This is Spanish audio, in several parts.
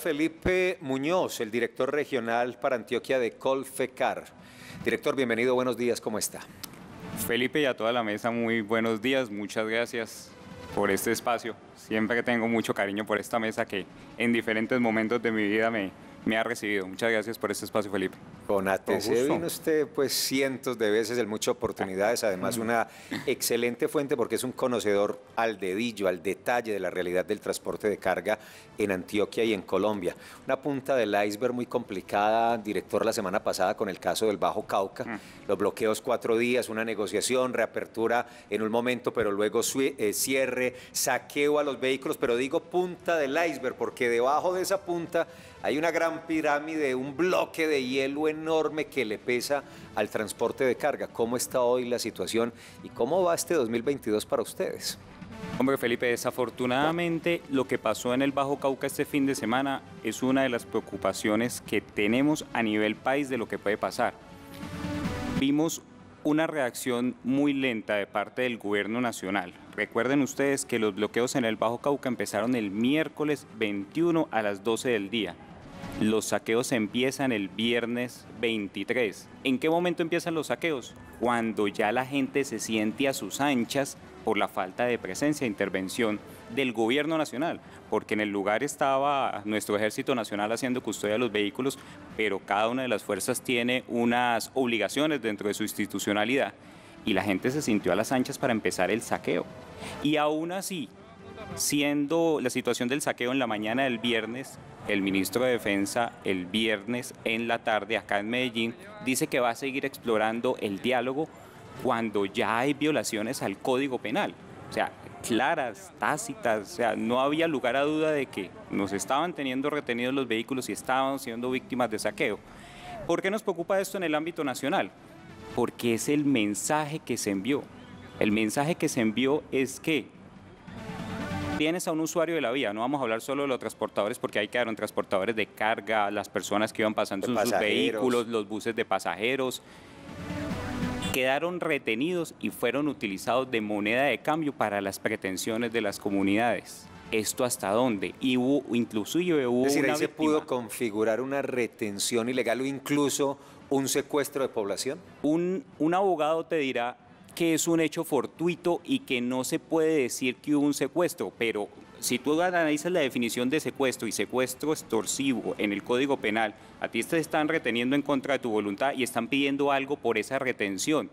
Felipe Muñoz, el director regional para Antioquia de Colfecar. Director, bienvenido, buenos días, ¿cómo está? Felipe y a toda la mesa, muy buenos días, muchas gracias por este espacio. Siempre tengo mucho cariño por esta mesa que en diferentes momentos de mi vida me ha recibido. Muchas gracias por este espacio, Felipe. Con ATC vino usted pues cientos de veces en muchas oportunidades, además una excelente fuente porque es un conocedor al dedillo, al detalle de la realidad del transporte de carga en Antioquia y en Colombia. Una punta del iceberg muy complicada, director, la semana pasada con el caso del Bajo Cauca, los bloqueos 4 días, una negociación, reapertura en un momento, pero luego cierre, saqueo a los vehículos, pero digo punta del iceberg porque debajo de esa punta hay una gran pirámide, un bloque de hielo enorme que le pesa al transporte de carga. ¿Cómo está hoy la situación y cómo va este 2022 para ustedes? Hombre, Felipe, desafortunadamente lo que pasó en el Bajo Cauca este fin de semana es una de las preocupaciones que tenemos a nivel país de lo que puede pasar. Vimos una reacción muy lenta de parte del gobierno nacional. Recuerden ustedes que los bloqueos en el Bajo Cauca empezaron el miércoles 21 a las 12 del día. Los saqueos empiezan el viernes 23. ¿En qué momento empiezan los saqueos? Cuando ya la gente se siente a sus anchas por la falta de presencia e intervención del gobierno nacional, porque en el lugar estaba nuestro Ejército Nacional haciendo custodia de los vehículos, pero cada una de las fuerzas tiene unas obligaciones dentro de su institucionalidad y la gente se sintió a las anchas para empezar el saqueo. Y aún así, siendo la situación del saqueo en la mañana del viernes, el ministro de Defensa el viernes en la tarde acá en Medellín dice que va a seguir explorando el diálogo cuando ya hay violaciones al Código Penal. O sea, claras, tácitas, o sea, no había lugar a duda de que nos estaban teniendo retenidos los vehículos y estábamos siendo víctimas de saqueo. ¿Por qué nos preocupa esto en el ámbito nacional? Porque es el mensaje que se envió. El mensaje que se envió es que tienes a un usuario de la vía, no vamos a hablar solo de los transportadores porque ahí quedaron transportadores de carga, las personas que iban pasando en sus vehículos, los buses de pasajeros, quedaron retenidos y fueron utilizados de moneda de cambio para las pretensiones de las comunidades. ¿Esto hasta dónde? Y inclusive hubo es decir, una ahí se víctima. pudo configurar una retención ilegal o incluso un secuestro de población. Un abogado te dirá que es un hecho fortuito y que no se puede decir que hubo un secuestro, pero si tú analizas la definición de secuestro y secuestro extorsivo en el Código Penal, a ti te están reteniendo en contra de tu voluntad y están pidiendo algo por esa retención.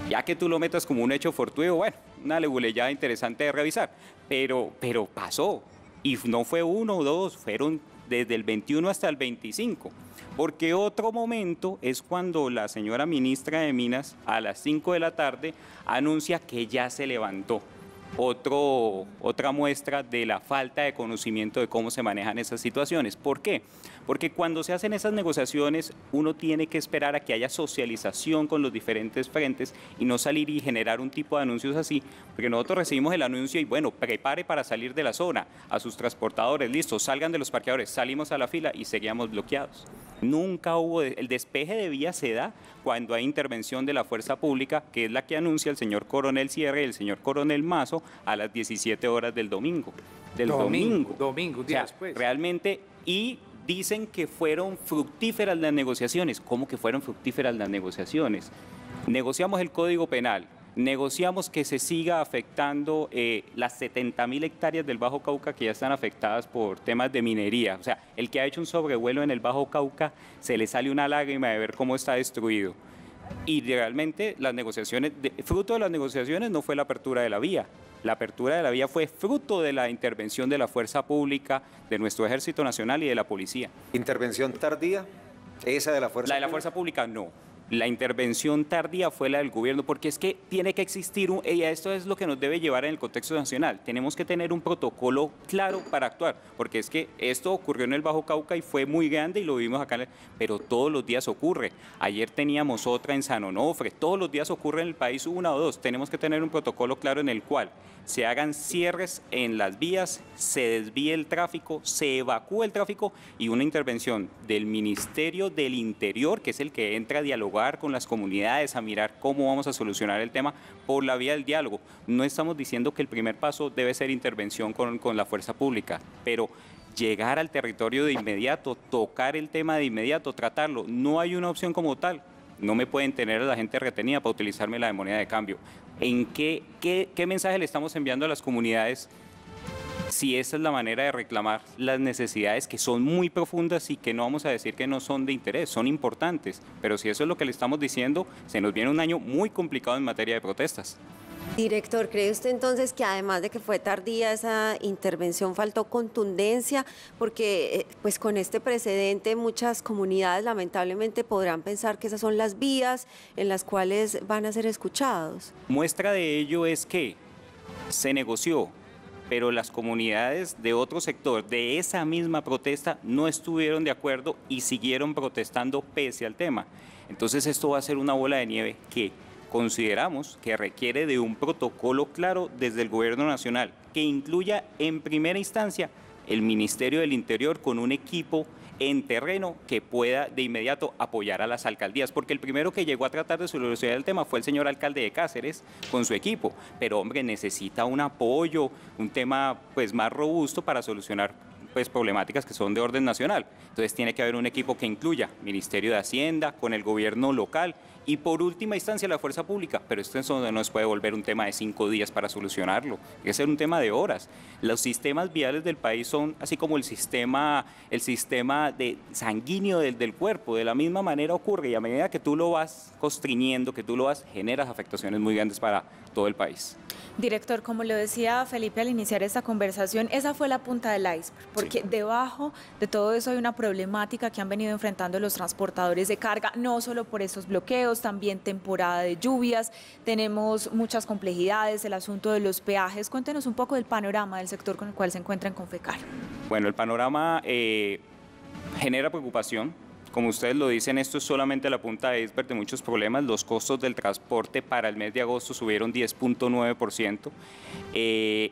Ya que tú lo metas como un hecho fortuito, bueno, una leguleyada interesante de revisar, pero pasó. Y no fue uno o dos, fueron desde el 21 hasta el 25. Porque otro momento es cuando la señora ministra de Minas a las 5 de la tarde anuncia que ya se levantó. Otra muestra de la falta de conocimiento de cómo se manejan esas situaciones. ¿Por qué? Porque cuando se hacen esas negociaciones uno tiene que esperar a que haya socialización con los diferentes frentes y no salir y generar un tipo de anuncios así, porque nosotros recibimos el anuncio y bueno, prepare para salir de la zona, a sus transportadores, listo, salgan de los parqueadores, salimos a la fila y seguíamos bloqueados. Nunca hubo, el despeje de vías se da cuando hay intervención de la fuerza pública, que es la que anuncia el señor coronel Sierra y el señor coronel Mazo a las 17 horas del domingo. Domingo, o sea, después. realmente, y dicen que fueron fructíferas las negociaciones. ¿Cómo que fueron fructíferas las negociaciones? Negociamos el Código Penal, negociamos que se siga afectando las 70.000 hectáreas del Bajo Cauca que ya están afectadas por temas de minería. O sea, el que ha hecho un sobrevuelo en el Bajo Cauca se le sale una lágrima de ver cómo está destruido. Y realmente las negociaciones, fruto de las negociaciones no fue la apertura de la vía. La apertura de la vía fue fruto de la intervención de la fuerza pública, de nuestro Ejército Nacional y de la policía. ¿Intervención tardía? ¿Esa de la fuerza pública? La de la fuerza pública no. La intervención tardía fue la del gobierno, porque es que tiene que existir, y esto es lo que nos debe llevar en el contexto nacional, tenemos que tener un protocolo claro para actuar, porque es que esto ocurrió en el Bajo Cauca y fue muy grande y lo vimos acá, pero todos los días ocurre. Ayer teníamos otra en San Onofre, todos los días ocurre en el país una o dos, tenemos que tener un protocolo claro en el cual se hagan cierres en las vías, se desvíe el tráfico, se evacúe el tráfico y una intervención del Ministerio del Interior, que es el que entra a dialogar con las comunidades, a mirar cómo vamos a solucionar el tema por la vía del diálogo. No estamos diciendo que el primer paso debe ser intervención con la fuerza pública, pero llegar al territorio de inmediato, tocar el tema de inmediato, tratarlo. No hay una opción como tal. No me pueden tener a la gente retenida para utilizarme la moneda de cambio. ¿En qué mensaje le estamos enviando a las comunidades si esa es la manera de reclamar las necesidades que son muy profundas y que no vamos a decir que no son de interés, son importantes? Pero si eso es lo que le estamos diciendo, se nos viene un año muy complicado en materia de protestas. Director, ¿cree usted entonces que además de que fue tardía esa intervención, faltó contundencia? Porque pues con este precedente muchas comunidades lamentablemente podrán pensar que esas son las vías en las cuales van a ser escuchados. Muestra de ello es que se negoció, pero las comunidades de otro sector de esa misma protesta no estuvieron de acuerdo y siguieron protestando pese al tema. Entonces esto va a ser una bola de nieve que consideramos que requiere de un protocolo claro desde el Gobierno Nacional, que incluya en primera instancia el Ministerio del Interior con un equipo en terreno que pueda de inmediato apoyar a las alcaldías, porque el primero que llegó a tratar de solucionar el tema fue el señor alcalde de Cáceres con su equipo, pero hombre, necesita un apoyo, un tema pues más robusto para solucionar pues problemáticas que son de orden nacional. Entonces tiene que haber un equipo que incluya Ministerio de Hacienda con el gobierno local y por última instancia la fuerza pública, pero esto no nos puede volver un tema de 5 días para solucionarlo, tiene que ser un tema de horas. Los sistemas viales del país son así como el sistema de sanguíneo del cuerpo, de la misma manera ocurre y a medida que tú lo vas constriñendo, que tú lo vas, generas afectaciones muy grandes para todo el país. Director, como lo decía Felipe al iniciar esta conversación, esa fue la punta del iceberg, porque sí, debajo de todo eso hay una problemática que han venido enfrentando los transportadores de carga, no solo por esos bloqueos, también temporada de lluvias, tenemos muchas complejidades, el asunto de los peajes. Cuéntenos un poco del panorama del sector con el cual se encuentra en Confecar. Bueno, el panorama genera preocupación. Como ustedes lo dicen, esto es solamente la punta de iceberg de muchos problemas. Los costos del transporte para el mes de agosto subieron 10.9%.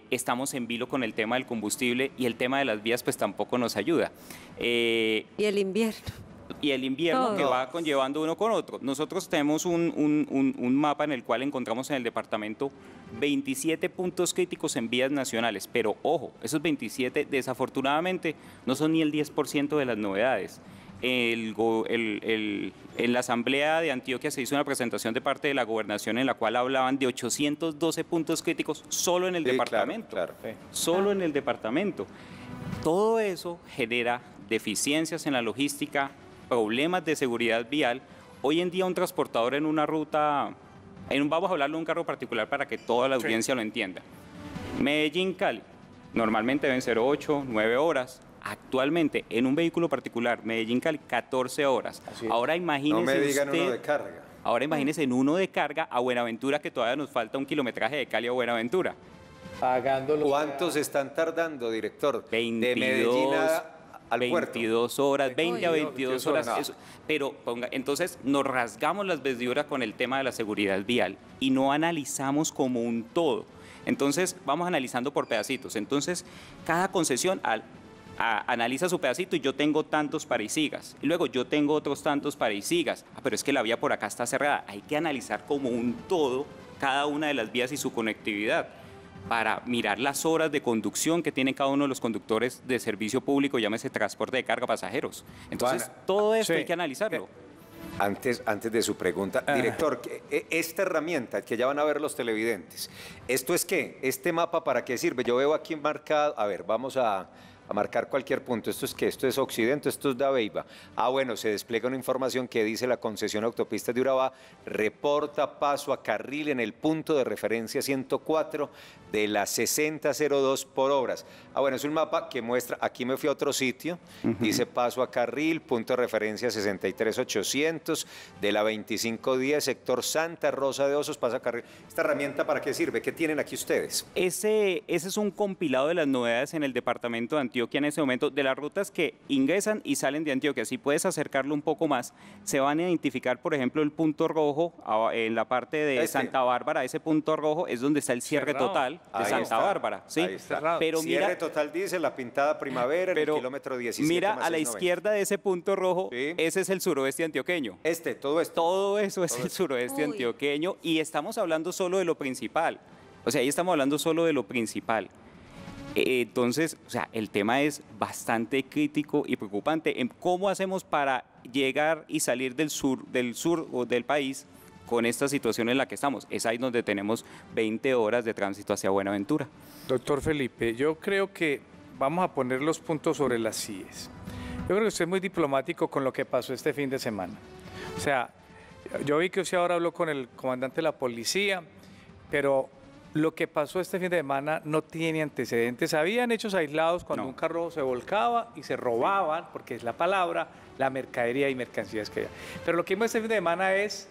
Estamos en vilo con el tema del combustible y el tema de las vías pues tampoco nos ayuda. Y el invierno. Y el invierno que va conllevando uno con otro. Nosotros tenemos un mapa en el cual encontramos en el departamento 27 puntos críticos en vías nacionales, pero ojo, esos 27 desafortunadamente no son ni el 10% de las novedades. En la Asamblea de Antioquia se hizo una presentación de parte de la Gobernación en la cual hablaban de 812 puntos críticos solo en el departamento. Claro. Solo en el departamento. Todo eso genera deficiencias en la logística, problemas de seguridad vial. Hoy en día un transportador en una ruta, vamos a hablarle de un carro particular para que toda la audiencia lo entienda. Medellín-Cali, normalmente deben ser 8, 9 horas. Actualmente, en un vehículo particular, Medellín-Cali, 14 horas. Ahora imagínese no me digan usted, uno de carga. Ahora imagínese en uno de carga a Buenaventura, que todavía nos falta un kilometraje de Cali a Buenaventura. ¿Cuántos están tardando, director? 22, de Medellín al 22 puerto. Horas, 20 a 22 horas. No. Pero entonces nos rasgamos las vestiduras con el tema de la seguridad vial y no analizamos como un todo. Entonces vamos analizando por pedacitos. Entonces cada concesión analiza su pedacito y yo tengo tantos para y sigas. Y luego yo tengo otros tantos para y sigas. Pero es que la vía por acá está cerrada. Hay que analizar como un todo cada una de las vías y su conectividad para mirar las horas de conducción que tienen cada uno de los conductores de servicio público, llámese transporte de carga pasajeros. Entonces, todo esto hay que analizarlo. Antes de su pregunta, director, esta herramienta que ya van a ver los televidentes, ¿esto es qué? ¿Este mapa para qué sirve? Yo veo aquí marcado, a ver, vamos a marcar cualquier punto. ¿Esto es qué? Esto es Occidente, esto es Dabeiba. Bueno, se despliega una información que dice la concesión Autopistas de Urabá reporta paso a carril en el punto de referencia 104 de la 6002 por obras. Bueno, es un mapa que muestra, aquí me fui a otro sitio, dice paso a carril, punto de referencia 63800 de la 2510, sector Santa Rosa de Osos, paso a carril. ¿Esta herramienta para qué sirve? ¿Qué tienen aquí ustedes? Ese es un compilado de las novedades en el departamento de Antioquia en ese momento, de las rutas que ingresan y salen de Antioquia. Si puedes acercarlo un poco más, se van a identificar, por ejemplo, el punto rojo en la parte de Santa Bárbara. Ese punto rojo es donde está el cierre total de Santa Bárbara. ¿Sí? Ahí está. Pero cierre total dice la pintada primavera en el kilómetro 17. Mira a la izquierda de ese punto rojo, ese es el suroeste antioqueño. Todo esto. Todo eso es el suroeste antioqueño y estamos hablando solo de lo principal. O sea, ahí estamos hablando solo de lo principal. Entonces, o sea, el tema es bastante crítico y preocupante. ¿Cómo hacemos para llegar y salir del sur o del país con esta situación en la que estamos? Es ahí donde tenemos 20 horas de tránsito hacia Buenaventura. Doctor Felipe, yo creo que vamos a poner los puntos sobre las IES. Yo creo que usted es muy diplomático con lo que pasó este fin de semana. O sea, yo vi que usted ahora habló con el comandante de la policía, pero lo que pasó este fin de semana no tiene antecedentes. Habían hechos aislados cuando un carro se volcaba y se robaban, porque es la palabra, la mercadería y mercancías que había. Pero lo que vimos este fin de semana es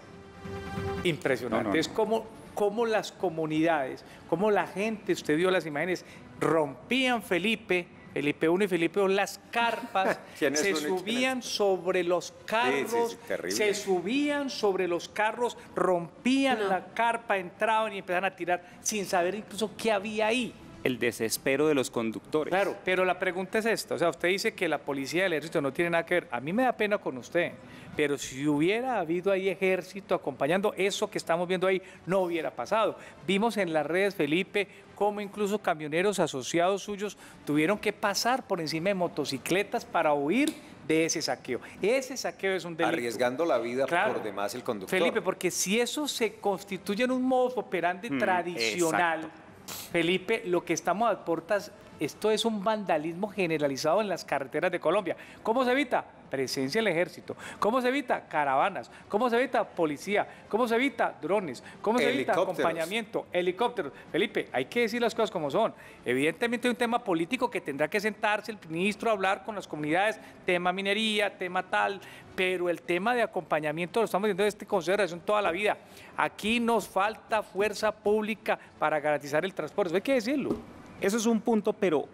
impresionante. Es como las comunidades, como la gente, usted vio las imágenes, rompían Felipe 1 y Felipe 2, las carpas, se subían sobre los carros, se subían sobre los carros, rompían la carpa, entraban y empezaban a tirar sin saber incluso qué había ahí. El desespero de los conductores. Claro, pero la pregunta es esta, o sea, usted dice que la policía y el ejército no tienen nada que ver. A mí me da pena con usted, pero si hubiera habido ahí ejército acompañando, eso que estamos viendo ahí no hubiera pasado. Vimos en las redes, Felipe, cómo incluso camioneros asociados suyos tuvieron que pasar por encima de motocicletas para huir de ese saqueo. Ese saqueo es un delito. Arriesgando la vida por demás el conductor. Felipe, porque si eso se constituye en un modus operandi tradicional, exacto. Felipe, lo que estamos a puertas, esto es un vandalismo generalizado en las carreteras de Colombia. ¿Cómo se evita? Presencia del ejército. ¿Cómo se evita? Caravanas. ¿Cómo se evita? Policía. ¿Cómo se evita? Drones. ¿Cómo se evita? Acompañamiento. Helicópteros. Felipe, hay que decir las cosas como son. Evidentemente hay un tema político que tendrá que sentarse el ministro a hablar con las comunidades, tema minería, tema tal, pero el tema de acompañamiento lo estamos viendo desde este Consejo de Relación toda la vida. Aquí nos falta fuerza pública para garantizar el transporte. Eso hay que decirlo. Eso es un punto, pero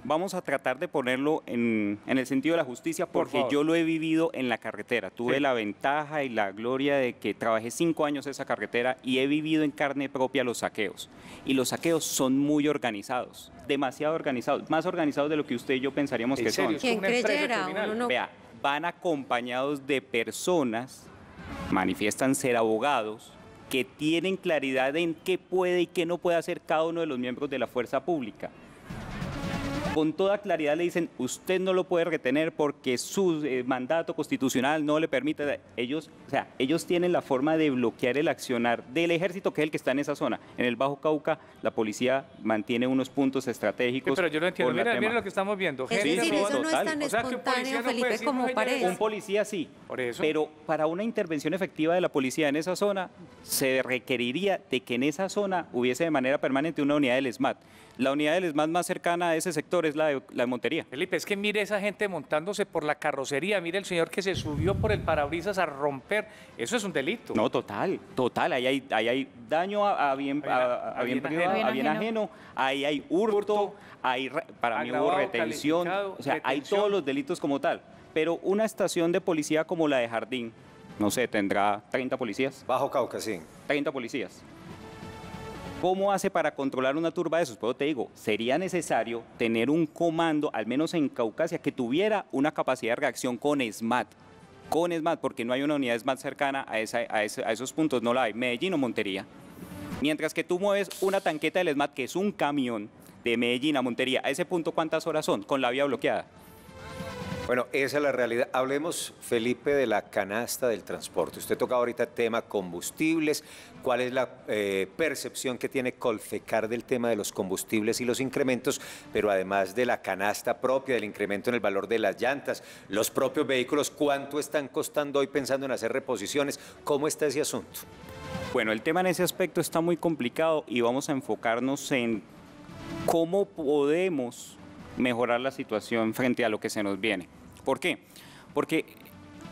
vamos a tratar de ponerlo en el sentido de la justicia, porque yo lo he vivido en la carretera. Tuve la ventaja y la gloria de que trabajé 5 años en esa carretera y he vivido en carne propia los saqueos. Y los saqueos son muy organizados, demasiado organizados, más organizados de lo que usted y yo pensaríamos que son. ¿Quién creyera? Uno no... Vea, van acompañados de personas, manifiestan ser abogados, que tienen claridad en qué puede y qué no puede hacer cada uno de los miembros de la fuerza pública. Con toda claridad le dicen, usted no lo puede retener porque su mandato constitucional no le permite. Ellos tienen la forma de bloquear el accionar del ejército, que es el que está en esa zona. En el Bajo Cauca, la policía mantiene unos puntos estratégicos. Pero yo no entiendo, mira lo que estamos viendo. Es decir, eso no es tan espontáneo, Felipe, como parece. Un policía sí, por eso. Pero para una intervención efectiva de la policía en esa zona, se requeriría de que en esa zona hubiese de manera permanente una unidad del SMAT. La unidad del SMAT más cercana a ese sector es la de Montería. Felipe, es que mire esa gente montándose por la carrocería, mire el señor que se subió por el parabrisas a romper, eso es un delito. No, total, ahí hay daño a bien ajeno, ahí hay hurto, para mí hubo retención, o sea, hay todos los delitos como tal, pero una estación de policía como la de Jardín, no sé, tendrá 30 policías. Bajo Cauca, sí. 30 policías. ¿Cómo hace para controlar una turba de esos? Pues te digo, sería necesario tener un comando, al menos en Caucasia, que tuviera una capacidad de reacción con SMAT, porque no hay una unidad SMAT cercana a esos puntos, no la hay, Medellín o Montería. Mientras que tú mueves una tanqueta del SMAT, que es un camión de Medellín a Montería, a ese punto, ¿cuántas horas son? Con la vía bloqueada. Bueno, esa es la realidad. Hablemos, Felipe, de la canasta del transporte. Usted toca ahorita el tema combustibles. ¿Cuál es la percepción que tiene Colfecar del tema de los combustibles y los incrementos? Pero además de la canasta propia, del incremento en el valor de las llantas, los propios vehículos, ¿cuánto están costando hoy pensando en hacer reposiciones? ¿Cómo está ese asunto? Bueno, el tema en ese aspecto está muy complicado y vamos a enfocarnos en cómo podemos mejorar la situación frente a lo que se nos viene. ¿Por qué? Porque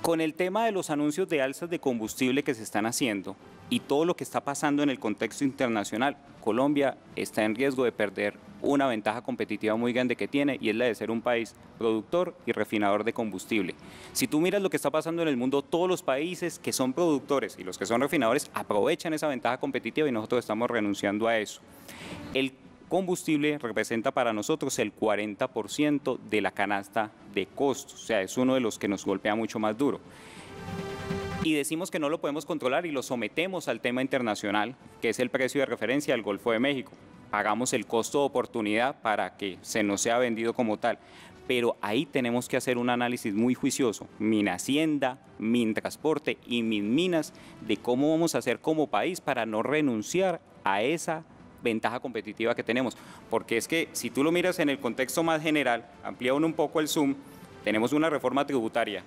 con el tema de los anuncios de alzas de combustible que se están haciendo y todo lo que está pasando en el contexto internacional, Colombia está en riesgo de perder una ventaja competitiva muy grande que tiene, y es la de ser un país productor y refinador de combustible. Si tú miras lo que está pasando en el mundo, todos los países que son productores y los que son refinadores aprovechan esa ventaja competitiva y nosotros estamos renunciando a eso. El combustible representa para nosotros el 40% de la canasta de costos, o sea, es uno de los que nos golpea mucho más duro. Y decimos que no lo podemos controlar y lo sometemos al tema internacional, que es el precio de referencia del Golfo de México. pagamos el costo de oportunidad para que se nos sea vendido como tal. Pero ahí tenemos que hacer un análisis muy juicioso, Minhacienda, Mintransporte y Minminas, de cómo vamos a hacer como país para no renunciar a esa ventaja competitiva que tenemos. Porque es que si tú lo miras en el contexto más general, amplía uno un poco el zoom, tenemos una reforma tributaria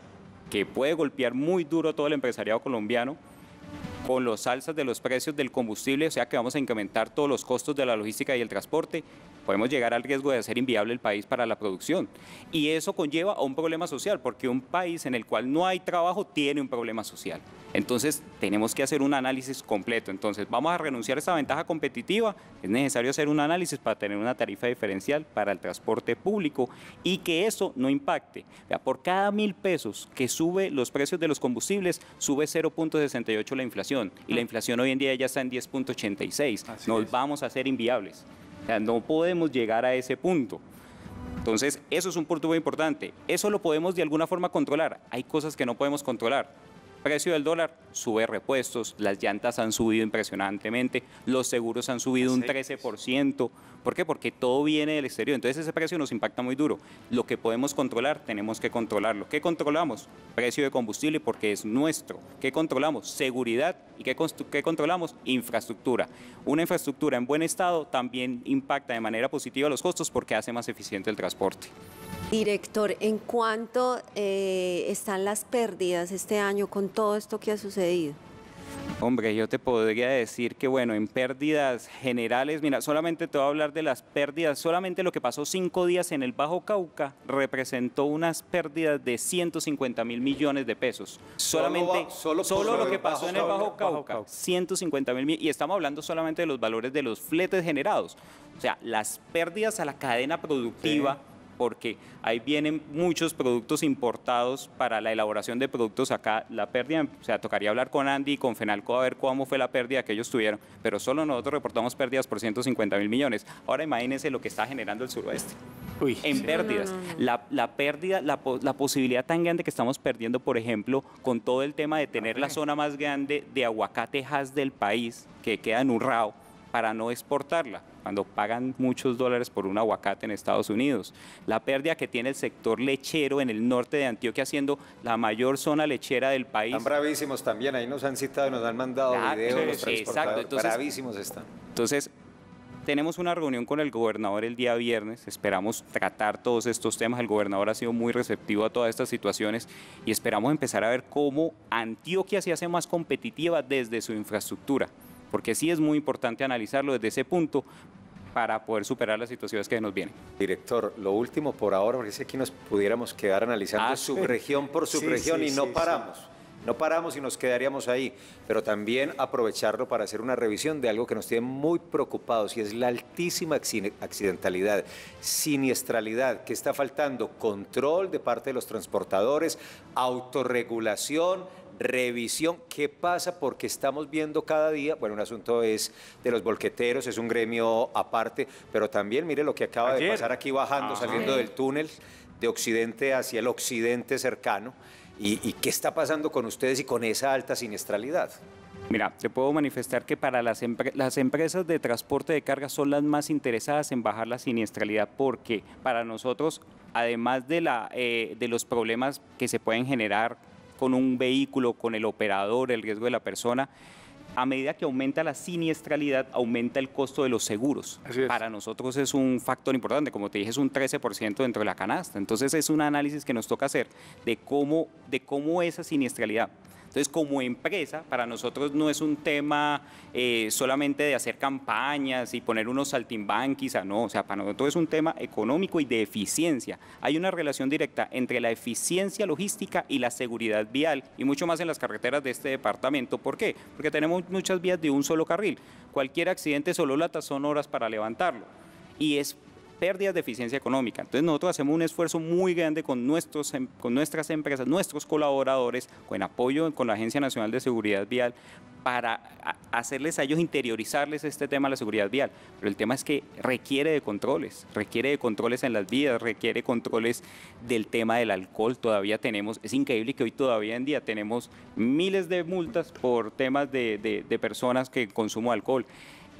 que puede golpear muy duro todo el empresariado colombiano, con los alzas de los precios del combustible, o sea que vamos a incrementar todos los costos de la logística y el transporte, podemos llegar al riesgo de hacer inviable el país para la producción. Y eso conlleva a un problema social, porque un país en el cual no hay trabajo tiene un problema social. Entonces, tenemos que hacer un análisis completo. Entonces, vamos a renunciar a esa ventaja competitiva, es necesario hacer un análisis para tener una tarifa diferencial para el transporte público y que eso no impacte. Por cada 1.000 pesos que sube los precios de los combustibles, sube 0.68 la inflación, y la inflación hoy en día ya está en 10.86. Nos vamos a hacer inviables. O sea, no podemos llegar a ese punto. Entonces, eso es un punto muy importante. Eso lo podemos de alguna forma controlar. Hay cosas que no podemos controlar. Precio del dólar, sube repuestos, las llantas han subido impresionantemente, los seguros han subido un 13%. ¿Por qué? Porque todo viene del exterior, entonces ese precio nos impacta muy duro. Lo que podemos controlar, tenemos que controlarlo. ¿Qué controlamos? Precio de combustible porque es nuestro. ¿Qué controlamos? Seguridad. ¿Y qué controlamos? Infraestructura. Una infraestructura en buen estado también impacta de manera positiva los costos porque hace más eficiente el transporte. Director, ¿en cuánto están las pérdidas este año con todo esto que ha sucedido? Hombre, yo te podría decir que, bueno, en pérdidas generales, mira, solamente te voy a hablar de las pérdidas, solamente lo que pasó 5 días en el Bajo Cauca representó unas pérdidas de 150.000 millones de pesos. Solo lo que pasó en el Bajo Cauca, 150.000, y estamos hablando solamente de los valores de los fletes generados. O sea, las pérdidas a la cadena productiva, sí, porque ahí vienen muchos productos importados para la elaboración de productos acá. La pérdida, o sea, tocaría hablar con Andy y con Fenalco a ver cómo fue la pérdida que ellos tuvieron, pero solo nosotros reportamos pérdidas por 150.000 millones. Ahora imagínense lo que está generando el suroeste. En pérdidas. La pérdida, la posibilidad tan grande que estamos perdiendo, por ejemplo, con todo el tema de tener la zona más grande de aguacatejas del país, que queda en Urrao, para no exportarla, cuando pagan muchos dólares por un aguacate en Estados Unidos. La pérdida que tiene el sector lechero en el norte de Antioquia, siendo la mayor zona lechera del país. Están bravísimos también, ahí nos han citado, nos han mandado videos, los transportadores, entonces, bravísimos están. Entonces, tenemos una reunión con el gobernador el día viernes, esperamos tratar todos estos temas, el gobernador ha sido muy receptivo a todas estas situaciones y esperamos empezar a ver cómo Antioquia se hace más competitiva desde su infraestructura, porque sí es muy importante analizarlo desde ese punto para poder superar las situaciones que nos vienen. Director, lo último por ahora, porque si aquí nos pudiéramos quedar analizando subregión por subregión y no paramos. No paramos y nos quedaríamos ahí, pero también aprovecharlo para hacer una revisión de algo que nos tiene muy preocupados y es la altísima accidentalidad, siniestralidad, que está faltando control de parte de los transportadores, autorregulación, revisión. ¿Qué pasa? Porque estamos viendo cada día, bueno, un asunto es de los volqueteros, es un gremio aparte, pero también mire lo que acaba de pasar aquí bajando, saliendo del túnel de occidente hacia el occidente cercano. ¿Y qué está pasando con ustedes y con esa alta siniestralidad? Mira, te puedo manifestar que para las empresas de transporte de carga son las más interesadas en bajar la siniestralidad, porque para nosotros, además de los problemas que se pueden generar con un vehículo, con el operador, el riesgo de la persona, a medida que aumenta la siniestralidad, aumenta el costo de los seguros. Para nosotros es un factor importante, como te dije, es un 13% dentro de la canasta. Entonces es un análisis que nos toca hacer de cómo esa siniestralidad. Entonces, como empresa, para nosotros no es un tema solamente de hacer campañas y poner unos saltimbanquis, no, o sea, para nosotros es un tema económico y de eficiencia. Hay una relación directa entre la eficiencia logística y la seguridad vial, y mucho más en las carreteras de este departamento. ¿Por qué? Porque tenemos muchas vías de un solo carril. Cualquier accidente solo lata son horas para levantarlo, y es pérdidas de eficiencia económica. Entonces nosotros hacemos un esfuerzo muy grande con nuestras empresas, nuestros colaboradores, con apoyo con la Agencia Nacional de Seguridad Vial, para hacerles a ellos interiorizarles este tema de la seguridad vial. Pero el tema es que requiere de controles en las vías, requiere controles del tema del alcohol. Todavía tenemos, es increíble que hoy todavía en día tenemos miles de multas por temas de personas que consumen alcohol.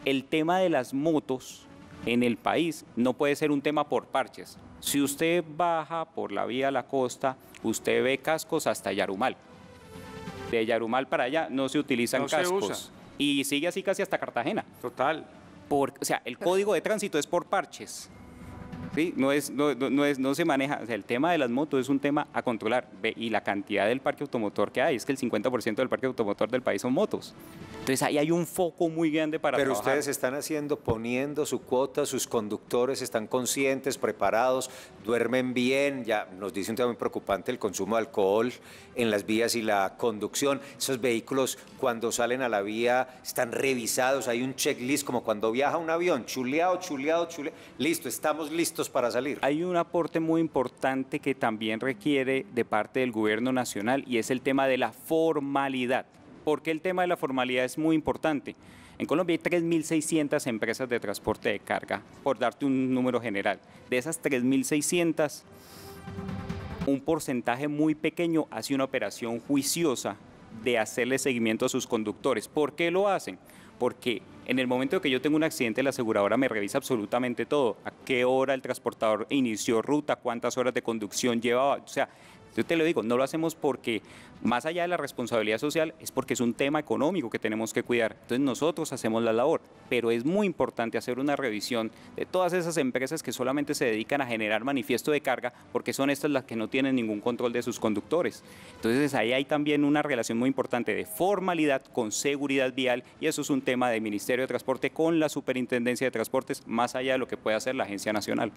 El tema de las motos en el país no puede ser un tema por parches. Si usted baja por la vía a la costa, usted ve cascos hasta Yarumal. De Yarumal para allá no se utilizan cascos. Y sigue así casi hasta Cartagena. Total. O sea, el código de tránsito es por parches. ¿Sí? No se maneja, o sea, el tema de las motos es un tema a controlar. Y la cantidad del parque automotor que hay, es que el 50% del parque automotor del país son motos. Entonces ahí hay un foco muy grande para Pero trabajar. ustedes están poniendo su cuota, sus conductores están conscientes, preparados, duermen bien. Ya nos dice un tema muy preocupante el consumo de alcohol en las vías y la conducción. Esos vehículos cuando salen a la vía están revisados, hay un checklist como cuando viaja un avión, chuleado, listo, estamos listos para salir. Hay un aporte muy importante que también requiere de parte del gobierno nacional y es el tema de la formalidad. ¿Por qué el tema de la formalidad es muy importante? En Colombia hay 3.600 empresas de transporte de carga, por darte un número general. De esas 3.600, un porcentaje muy pequeño hace una operación juiciosa de hacerle seguimiento a sus conductores. ¿Por qué lo hacen? Porque en el momento que yo tengo un accidente, la aseguradora me revisa absolutamente todo. A qué hora el transportador inició ruta, cuántas horas de conducción llevaba. O sea, yo te lo digo, no lo hacemos porque, más allá de la responsabilidad social, es porque es un tema económico que tenemos que cuidar. Entonces nosotros hacemos la labor, pero es muy importante hacer una revisión de todas esas empresas que solamente se dedican a generar manifiesto de carga, porque son estas las que no tienen ningún control de sus conductores. Entonces ahí hay también una relación muy importante de formalidad con seguridad vial, y eso es un tema del Ministerio de Transporte con la Superintendencia de Transportes, más allá de lo que puede hacer la Agencia Nacional.